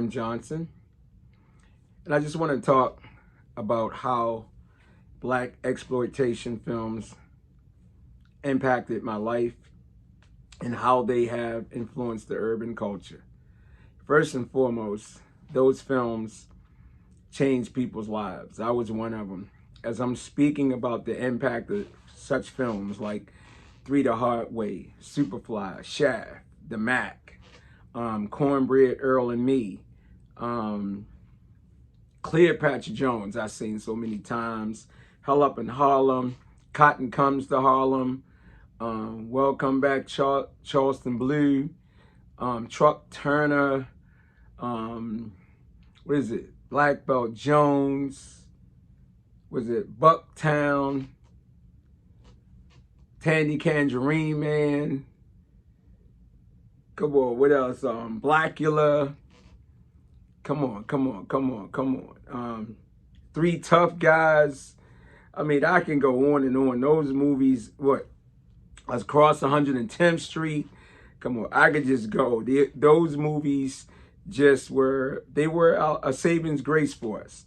Johnson, and I just want to talk about how black exploitation films impacted my life and how they have influenced the urban culture. First and foremost, those films changed people's lives. I was one of them. As I'm speaking about the impact of such films like Three the Hard Way, Superfly, Shaft, The Mac, Cornbread Earl and Me, Cleopatra Jones, I've seen so many times. Hell Up in Harlem, Cotton Comes to Harlem, Welcome Back Charleston Blue, Truck Turner, what is it? Black Belt Jones, was it Bucktown, Tandy Tangerine Man, come on, what else? Blackula, come on. Three Tough Guys. I mean, I can go on and on. Those movies, Across 110th Street. Come on, I could just go. Those movies they were a savings grace for us.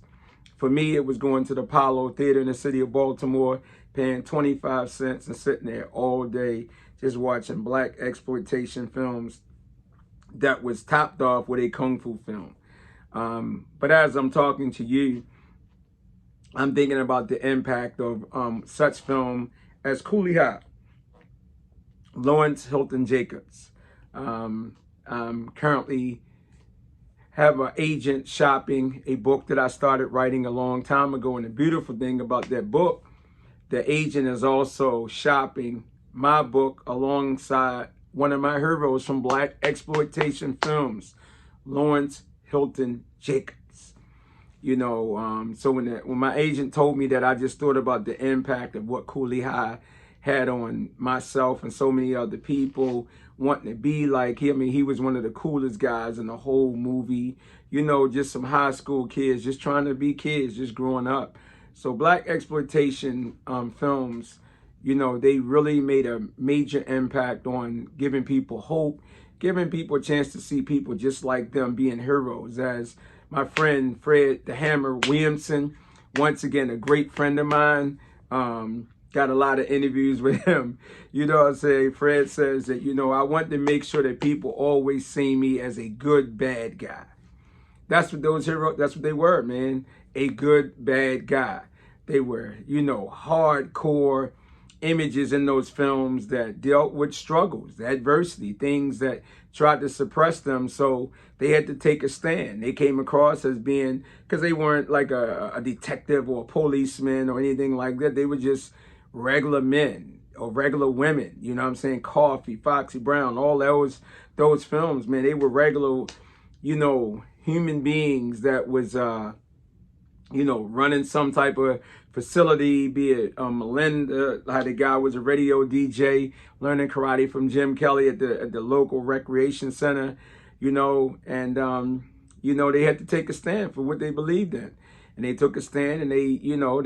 For me, it was going to the Apollo Theater in the city of Baltimore, paying 25 cents and sitting there all day just watching black exploitation films that was topped off with a kung fu film. But as I'm talking to you, I'm thinking about the impact of such film as Cooley High, Lawrence Hilton Jacobs. I'm currently have an agent shopping a book that I started writing a long time ago. And the beautiful thing about that book, the agent is also shopping my book alongside one of my heroes from black exploitation films, Lawrence Hilton Jacobs. So when my agent told me that, I just thought about the impact of what Cooley High had on myself and so many other people wanting to be like him. I mean, he was one of the coolest guys in the whole movie. Just some high school kids just trying to be kids, just growing up. So black exploitation films, they really made a major impact on giving people hope, giving people a chance to see people just like them being heroes. As my friend Fred the Hammer Williamson, once again, a great friend of mine, got a lot of interviews with him. Fred says that, I want to make sure that people always see me as a good, bad guy. That's what those heroes, that's what they were, man. A good, bad guy. They were, hardcore images in those films that dealt with struggles, adversity, things that tried to suppress them. So they had to take a stand. They came across as being, because they weren't like a detective or a policeman or anything like that. They were just regular men or regular women. Coffee, Foxy Brown, all those films, man, they were regular, human beings that was, running some type of facility, be it Melinda, how the guy was a radio DJ, learning karate from Jim Kelly at the local recreation center, and they had to take a stand for what they believed in. And they took a stand, and they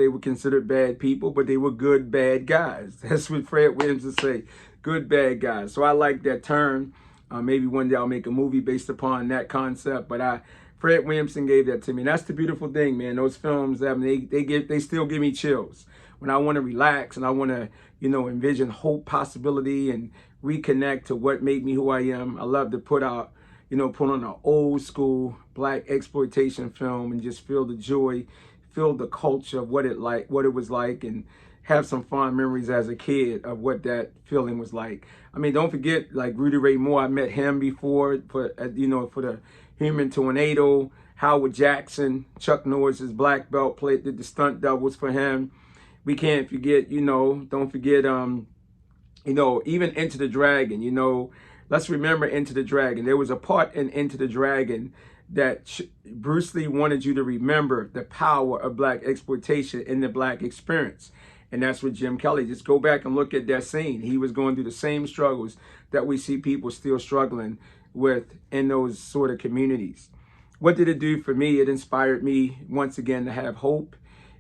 were considered bad people, but they were good, bad guys. That's what Fred Williams would say, good, bad guys. So I like that term. Maybe one day I'll make a movie based upon that concept, but Fred Williamson gave that to me. And that's the beautiful thing, man. Those films, they still give me chills. When I want to relax and I want to, envision hope, possibility, and reconnect to what made me who I am, I love to put on an old school black exploitation film and just feel the joy, feel the culture of what it was like, and have some fond memories as a kid of what that feeling was like. I mean, don't forget, like Rudy Ray Moore, I met him before for the Human Tornado. Howard Jackson, Chuck Norris's black belt, did the stunt doubles for him. We can't forget, don't forget, even Enter the Dragon, let's remember Enter the Dragon. There was a part in Enter the Dragon that Bruce Lee wanted you to remember the power of black exploitation in the black experience. And that's what Jim Kelly, just go back and look at that scene. He was going through the same struggles that we see people still struggling with in those sort of communities. What did it do for me? It inspired me once again to have hope.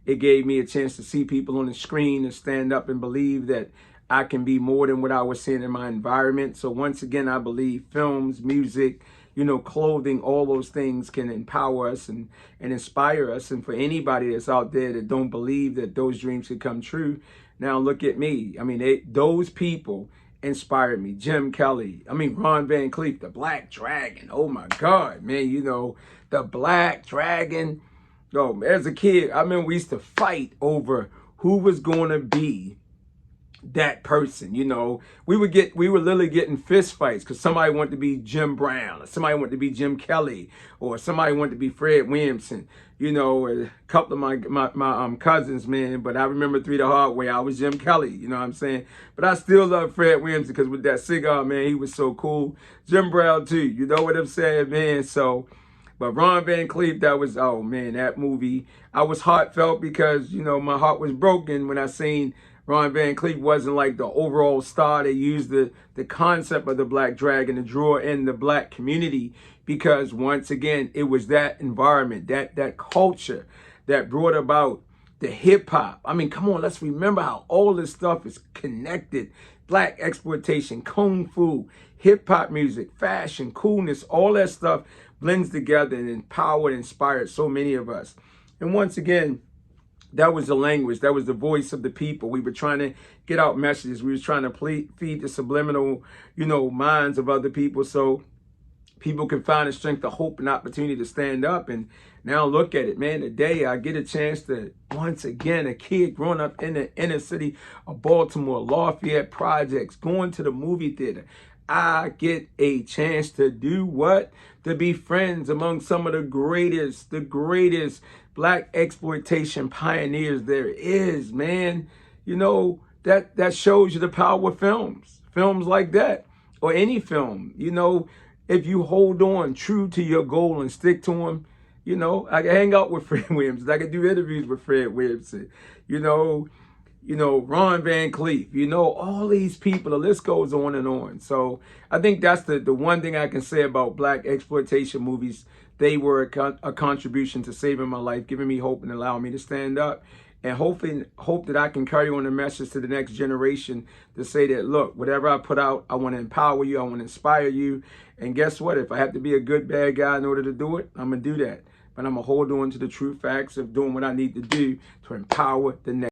It gave me a chance to see people on the screen and stand up and believe that I can be more than what I was seeing in my environment. So once again, I believe films, music, you know, clothing, all those things can empower us and inspire us. And for anybody that's out there that don't believe that those dreams could come true, now look at me. I mean, those people inspired me. Jim Kelly, I mean, Ron Van Cleef, the Black Dragon. Oh my God, man, you know, the Black Dragon. Oh, as a kid, I remember we used to fight over who was going to be that person. You know, we were literally getting fist fights because somebody wanted to be Jim Brown, or somebody wanted to be Jim Kelly, or somebody wanted to be Fred Williamson. You know, a couple of my cousins, man. But I remember through the hard way, I was Jim Kelly. You know what I'm saying? But I still love Fred Williamson because with that cigar, man, he was so cool. Jim Brown too. You know what I'm saying, man? So. But Ron Van Cleef, that was, oh man, that movie, I was heartfelt because, you know, my heart was broken when I seen Ron Van Cleef wasn't like the overall star. They used the concept of the Black Dragon to draw in the Black community because once again, it was that environment, that culture that brought about the hip hop. I mean, come on, let's remember how all this stuff is connected. Black exploitation, kung fu, hip hop music, fashion, coolness, all that stuff blends together and empowered and inspired so many of us. And once again, that was the language. That was the voice of the people. We were trying to get out messages. We was trying to feed the subliminal, you know, minds of other people so people can find the strength, the hope, and opportunity to stand up. And now look at it, man. Today I get a chance to, once again, a kid growing up in the inner city of Baltimore, Lafayette Projects, going to the movie theater. I get a chance to do what? To be friends among some of the greatest Black exploitation pioneers there is, man. You know, that shows you the power of films like that, or any film. You know, if you hold on true to your goal and stick to them, you know, I can hang out with Fred Williamson. I can do interviews with Fred Williamson. You know, Ron Van Cleef, you know, all these people, the list goes on and on. So I think that's the one thing I can say about Black exploitation movies. They were a contribution to saving my life, giving me hope and allowing me to stand up. And hope that I can carry on the message to the next generation to say that, look, whatever I put out, I want to empower you. I want to inspire you. And guess what? If I have to be a good, bad guy in order to do it, I'm going to do that. But I'm going to hold on to the true facts of doing what I need to do to empower the next.